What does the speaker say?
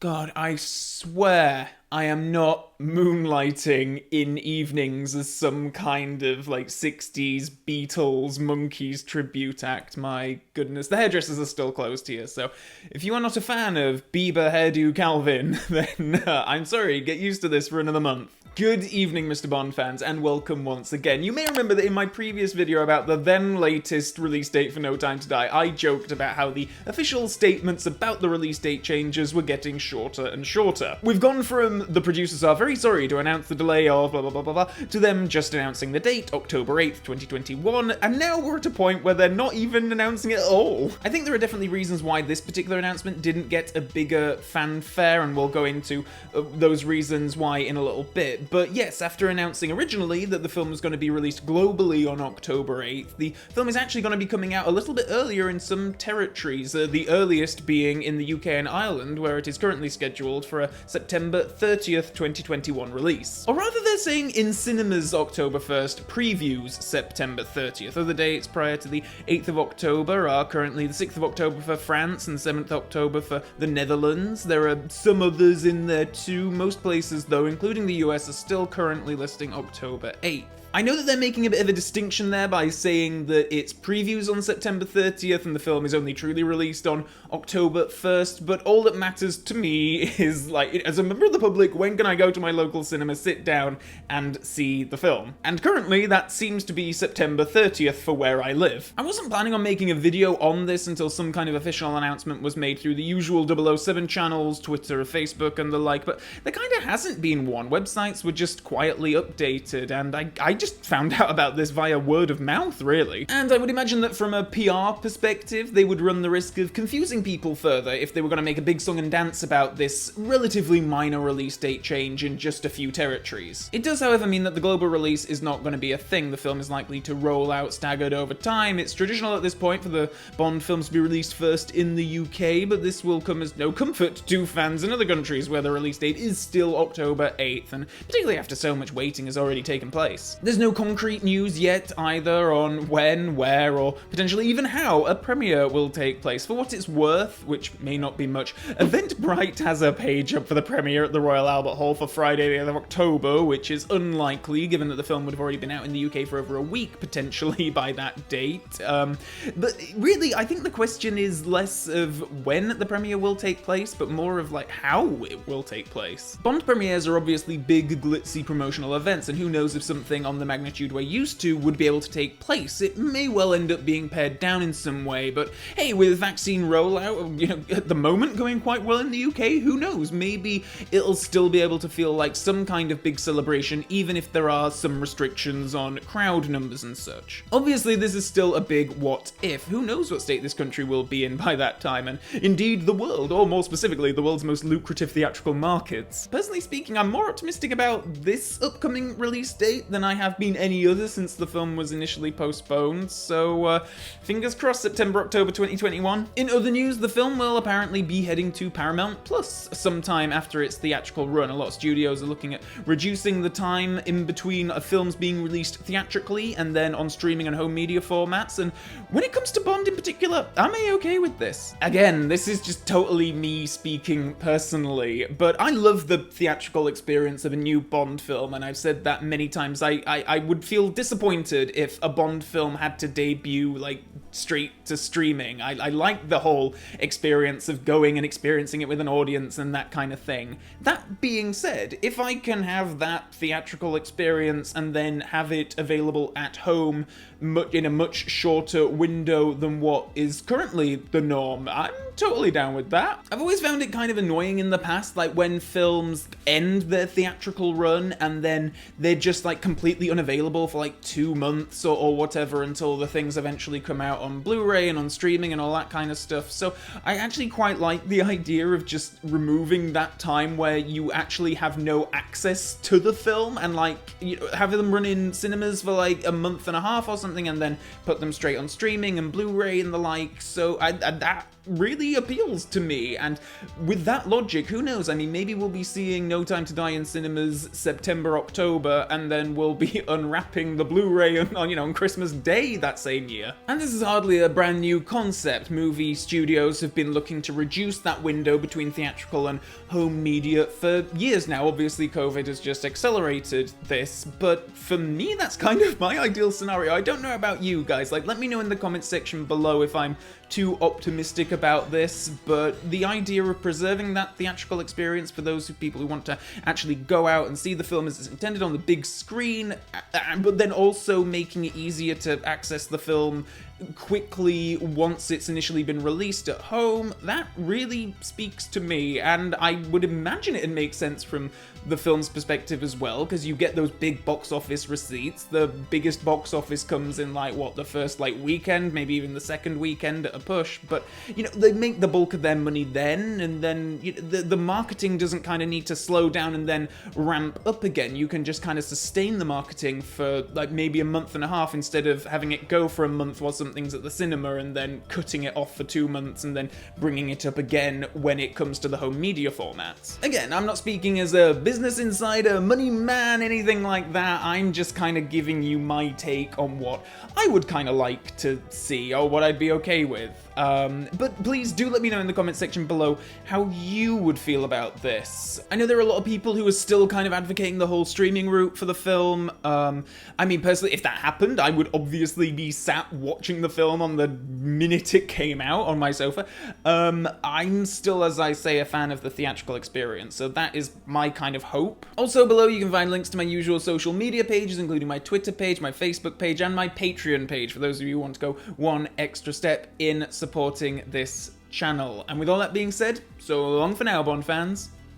God, I swear I am not moonlighting in evenings as some kind of like 60s Beatles Monkeys tribute act. My goodness, the hairdressers are still closed here, so if you are not a fan of Bieber hairdo Calvin, then I'm sorry, get used to this for another month. Good evening, Mr. Bond fans, and welcome once again. You may remember that in my previous video about the then latest release date for No Time to Die, I joked about how the official statements about the release date changes were getting shorter and shorter. We've gone from the producers are very sorry to announce the delay of blah blah blah blah blah to them just announcing the date, October 8th, 2021, and now we're at a point where they're not even announcing it at all. I think there are definitely reasons why this particular announcement didn't get a bigger fanfare, and we'll go into those reasons why in a little bit. But yes, after announcing originally that the film was going to be released globally on October 8th, the film is actually going to be coming out a little bit earlier in some territories, the earliest being in the UK and Ireland, where it is currently scheduled for a September 30th, 2021 release. Or rather, they're saying in cinemas October 1st, previews September 30th. Other dates prior to the 8th of October are currently the 6th of October for France and 7th October for the Netherlands. There are some others in there too. Most places, though, including the US, are still currently listing October 8th. I know that they're making a bit of a distinction there by saying that it's previews on September 30th and the film is only truly released on October 1st, but all that matters to me is, like, as a member of the public, when can I go to my local cinema, sit down, and see the film? And currently, that seems to be September 30th for where I live. I wasn't planning on making a video on this until some kind of official announcement was made through the usual 007 channels, Twitter, Facebook, and the like, but there kind of hasn't been one. Websites were just quietly updated, and I just found out about this via word of mouth, really. And I would imagine that from a PR perspective, they would run the risk of confusing people further if they were going to make a big song and dance about this relatively minor release date change in just a few territories. It does, however, mean that the global release is not going to be a thing. The film is likely to roll out staggered over time. It's traditional at this point for the Bond films to be released first in the UK, but this will come as no comfort to fans in other countries where the release date is still October 8th, and particularly after so much waiting has already taken place. There's no concrete news yet either on when, where, or potentially even how a premiere will take place. For what it's worth, which may not be much, Eventbrite has a page up for the premiere at the Royal Albert Hall for Friday the 8th of October, which is unlikely given that the film would have already been out in the UK for over a week potentially by that date. But really, I think the question is less of when the premiere will take place, but more of like how it will take place. Bond premieres are obviously big, glitzy promotional events, and who knows if something on the magnitude we're used to would be able to take place. It may well end up being pared down in some way, but hey, with vaccine rollout, at the moment going quite well in the UK, who knows? Maybe it'll still be able to feel like some kind of big celebration, even if there are some restrictions on crowd numbers and such. Obviously, this is still a big what if. Who knows what state this country will be in by that time, and indeed the world, or more specifically, the world's most lucrative theatrical markets. Personally speaking, I'm more optimistic about this upcoming release date than I have been any other since the film was initially postponed, so fingers crossed September, October 2021. In other news, the film will apparently be heading to Paramount Plus sometime after its theatrical run. A lot of studios are looking at reducing the time in between films being released theatrically and then on streaming and home media formats, and when it comes to Bond in particular, I'm A-okay with this. Again, this is just totally me speaking personally, but I love the theatrical experience of a new Bond film, and I've said that many times. I would feel disappointed if a Bond film had to debut like straight to streaming. I like the whole experience of going and experiencing it with an audience and that kind of thing. That being said, if I can have that theatrical experience and then have it available at home in a much shorter window than what is currently the norm, I'm totally down with that. I've always found it kind of annoying in the past, like when films end their theatrical run and then they're just like completely unavailable for like 2 months or whatever until the things eventually come out on Blu-ray and on streaming and all that kind of stuff. So I actually quite like the idea of just removing that time where you actually have no access to the film and like have them run in cinemas for like a month and a half or something and then put them straight on streaming and Blu-ray and the like. So that really appeals to me, and with that logic, who knows, I mean, maybe we'll be seeing No Time to Die in cinemas September, October, and then we'll be unwrapping the Blu-ray on Christmas Day that same year. And this is hardly a brand new concept. Movie studios have been looking to reduce that window between theatrical and home media for years now. Obviously, COVID has just accelerated this, but for me, that's kind of my ideal scenario. I don't know about you guys. Like, let me know in the comments section below if I'm too optimistic about this, but the idea of preserving that theatrical experience for those people who want to actually go out and see the film as it's intended on the big screen, but then also making it easier to access the film quickly once it's initially been released at home, that really speaks to me, and I would imagine it'd make sense from the film's perspective as well, because you get those big box office receipts. The biggest box office comes in the first weekend, maybe even the second weekend at a push, but they make the bulk of their money then, and then the marketing doesn't kind of need to slow down and then ramp up again. You can just kind of sustain the marketing for maybe a month and a half instead of having it go for a month while something's at the cinema and then cutting it off for 2 months and then bringing it up again when it comes to the home media format. Again, I'm not speaking as a business insider, money man, anything like that. I'm just kind of giving you my take on what I would kind of like to see, or what I'd be okay with. But please do let me know in the comment section below how you would feel about this. I know there are a lot of people who are still kind of advocating the whole streaming route for the film. I mean, personally, if that happened, I would obviously be sat watching the film on the minute it came out on my sofa. I'm still, as I say, a fan of the theatrical experience, so that is my kind of hope. Also below you can find links to my usual social media pages, including my Twitter page, my Facebook page, and my Patreon page, for those of you who want to go one extra step in supporting this channel. And with all that being said, so long for now, Bond fans.